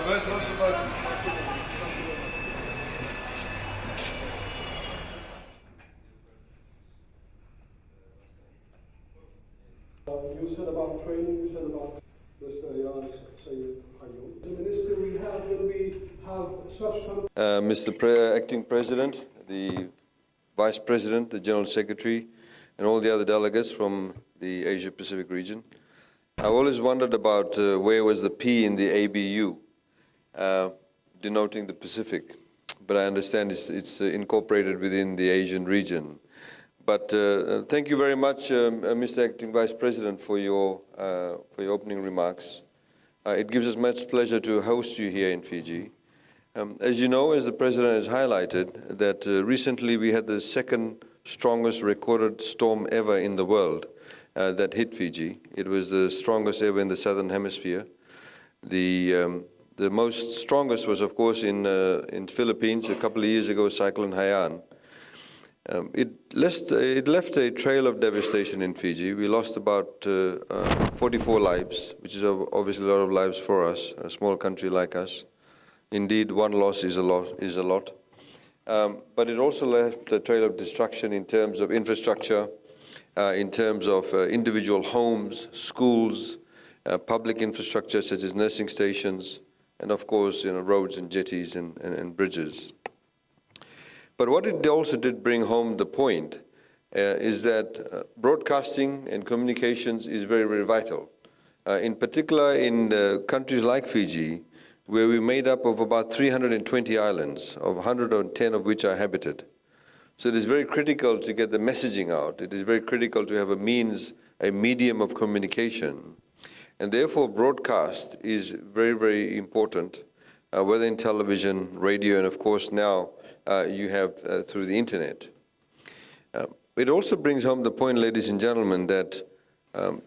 You said about training, you said about Mr. Aiyaz, Sayed-Khaiyum. The minister we have, will we have such kind of... Mr. Acting President, the Vice President, the General Secretary, and all the other delegates from the Asia-Pacific region. I've always wondered about where was the P in the ABU, denoting the Pacific, but I understand it's incorporated within the Asian region. But thank you very much, Mr. Acting Vice President, for your opening remarks. It gives us much pleasure to host you here in Fiji. As you know, as the President has highlighted, that recently we had the second strongest recorded storm ever in the world that hit Fiji. It was the strongest ever in the Southern Hemisphere. The most strongest was, of course, in Philippines a couple of years ago, Cyclone Haiyan. It left a trail of devastation in Fiji. We lost about 44 lives, which is obviously a lot of lives for us, a small country like us. Indeed, one loss is a lot. But it also left a trail of destruction in terms of infrastructure, in terms of individual homes, schools, public infrastructure such as nursing stations, and of course, roads and jetties and bridges. But what it also did bring home the point is that broadcasting and communications is very, very vital. In particular, in countries like Fiji, where we're made up of about 320 islands, of 110 of which are habited. So it is very critical to get the messaging out. It is very critical to have a medium of communication. And therefore, broadcast is very, very important, whether in television, radio, and of course now you have through the internet. It also brings home the point, ladies and gentlemen, that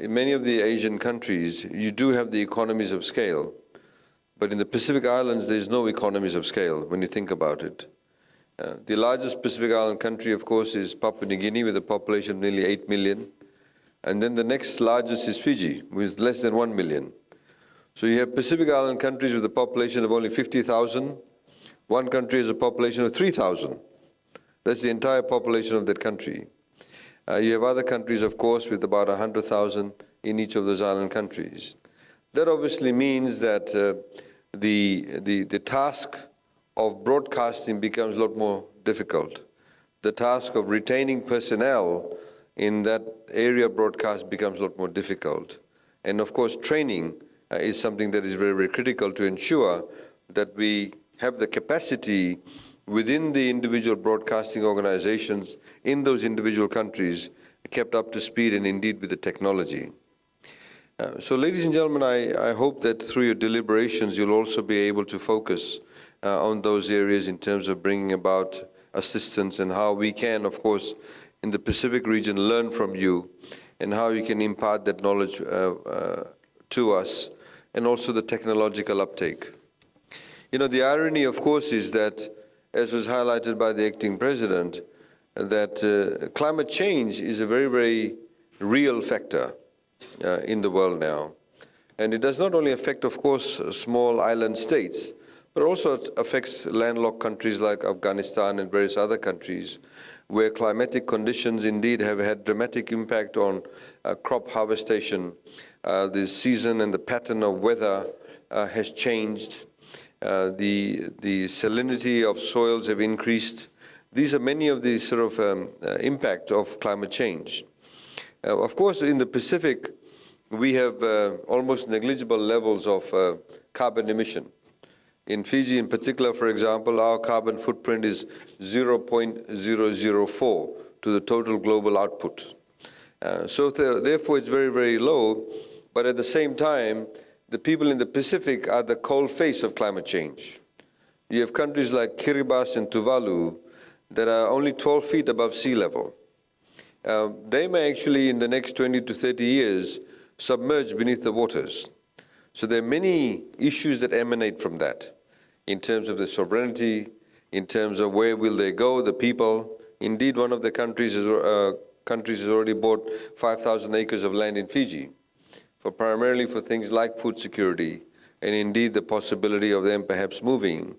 in many of the Asian countries, you do have the economies of scale. But in the Pacific Islands, there's no economies of scale when you think about it. The largest Pacific Island country, of course, is Papua New Guinea with a population of nearly 8 million. And then the next largest is Fiji with less than 1 million. So you have Pacific Island countries with a population of only 50,000. One country has a population of 3,000. That's the entire population of that country. You have other countries, of course, with about 100,000 in each of those island countries. That obviously means that the task of broadcasting becomes a lot more difficult. The task of retaining personnel in that area broadcast becomes a lot more difficult. And of course, training is something that is very, very critical to ensure that we have the capacity within the individual broadcasting organizations in those individual countries kept up to speed and indeed with the technology. So ladies and gentlemen, I hope that through your deliberations you'll also be able to focus on those areas in terms of bringing about assistance and how we can, of course, in the Pacific region learn from you and how you can impart that knowledge to us and also the technological uptake. The irony, of course, is that, as was highlighted by the acting president, that climate change is a very, very real factor in the world now. And it does not only affect, of course, small island states, but also affects landlocked countries like Afghanistan and various other countries where climatic conditions indeed have had dramatic impact on crop harvestation. The season and the pattern of weather has changed. The salinity of soils have increased. These are many of the sort of impact of climate change. Of course, in the Pacific, we have almost negligible levels of carbon emission. In Fiji in particular, for example, our carbon footprint is 0.004 to the total global output. So therefore, it's very, very low. But at the same time, the people in the Pacific are the cold face of climate change. You have countries like Kiribati and Tuvalu that are only 12 feet above sea level. They may actually, in the next 20 to 30 years, submerge beneath the waters. So there are many issues that emanate from that, in terms of the sovereignty, in terms of where will they go, the people. Indeed, one of the countries has already bought 5,000 acres of land in Fiji, primarily for things like food security and indeed the possibility of them perhaps moving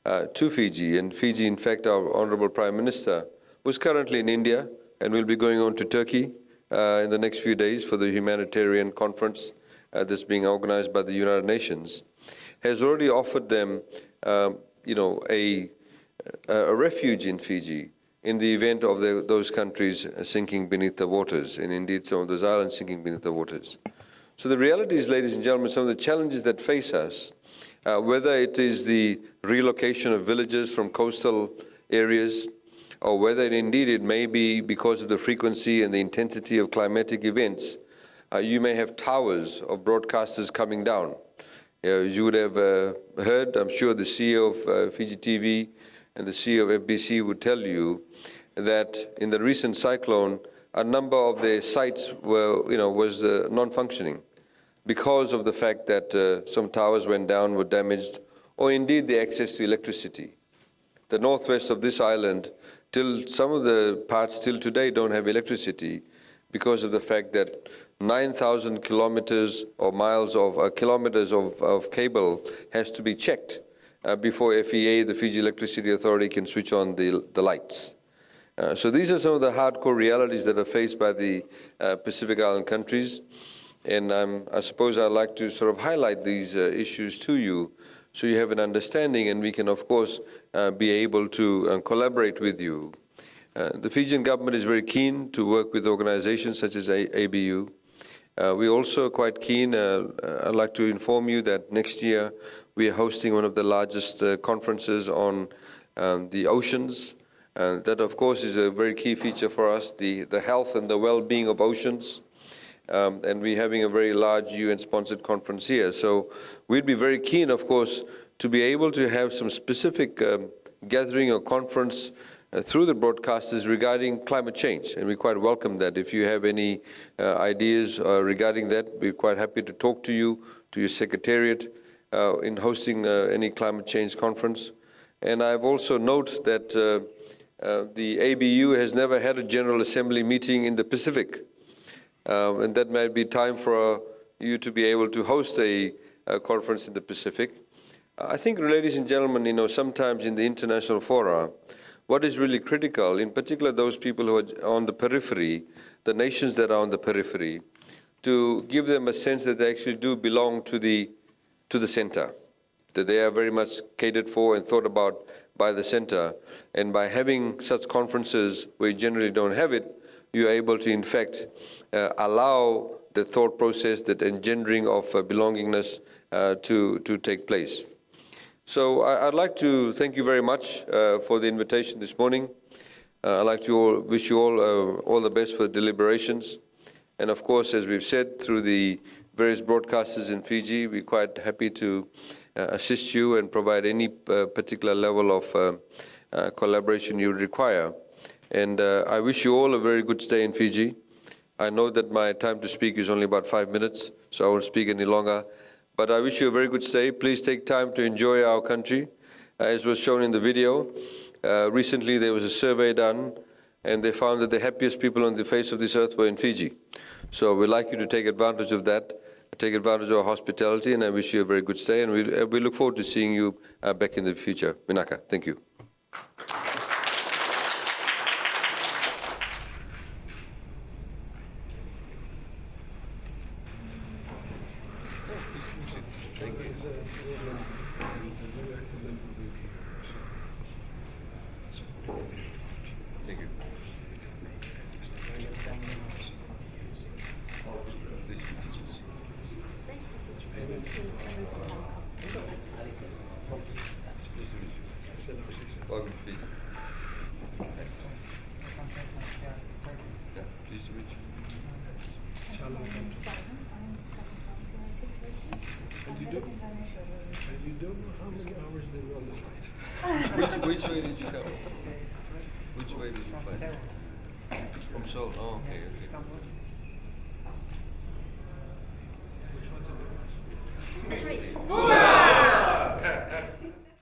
to Fiji. And Fiji, in fact, our Honorable Prime Minister, who's currently in India and will be going on to Turkey in the next few days for the humanitarian conference that's being organized by the United Nations, has already offered them, a refuge in Fiji in the event of those countries sinking beneath the waters, and indeed some of those islands sinking beneath the waters. So the reality is, ladies and gentlemen, some of the challenges that face us, whether it is the relocation of villages from coastal areas, or whether indeed it may be because of the frequency and the intensity of climatic events, you may have towers of broadcasters coming down. As you would have heard, I'm sure the CEO of Fiji TV and the CEO of FBC would tell you that in the recent cyclone, a number of their sites was non-functioning because of the fact that some towers went down, were damaged, or indeed the access to electricity. The northwest of this island, till some of the parts till today don't have electricity because of the fact that 9,000 kilometers or miles of kilometers of cable has to be checked before FEA, the Fiji Electricity Authority, can switch on the lights. So these are some of the hardcore realities that are faced by the Pacific Island countries. And I suppose I'd like to sort of highlight these issues to you so you have an understanding, and we can, of course, be able to collaborate with you. The Fijian government is very keen to work with organizations such as ABU. We're also quite keen, I'd like to inform you that next year we are hosting one of the largest conferences on the oceans. That, of course, is a very key feature for us, the health and the well-being of oceans. And we're having a very large UN-sponsored conference here. So we'd be very keen, of course, to be able to have some specific gathering or conference through the broadcasters regarding climate change. And we quite welcome that. If you have any ideas regarding that, we're quite happy to talk to you, to your secretariat, in hosting any climate change conference. And I've also noted that the ABU has never had a General Assembly meeting in the Pacific. And that might be time for you to be able to host a conference in the Pacific. I think, ladies and gentlemen, sometimes in the international fora, what is really critical, in particular those people who are on the periphery, the nations that are on the periphery, to give them a sense that they actually do belong to the center, that they are very much catered for and thought about by the center. And by having such conferences where you generally don't have it, you are able to, in fact, allow the thought process, that engendering of belongingness to take place. So I'd like to thank you very much for the invitation this morning. I'd like to wish you all the best for the deliberations. And of course, as we've said, through the various broadcasters in Fiji, we're quite happy to assist you and provide any particular level of collaboration you require. And I wish you all a very good stay in Fiji. I know that my time to speak is only about 5 minutes, so I won't speak any longer. But I wish you a very good stay. Please take time to enjoy our country. As was shown in the video, recently there was a survey done, and they found that the happiest people on the face of this earth were in Fiji. So we'd like you to take advantage of that, take advantage of our hospitality, and I wish you a very good stay. And we look forward to seeing you back in the future. Vinaka, thank you. Welcome to Fiji. Yeah, pleased to meet you. And you don't know how many hours they were on the flight. Which way did you come? Which way did you fly? From Seoul. Oh, okay, okay. Which one did it?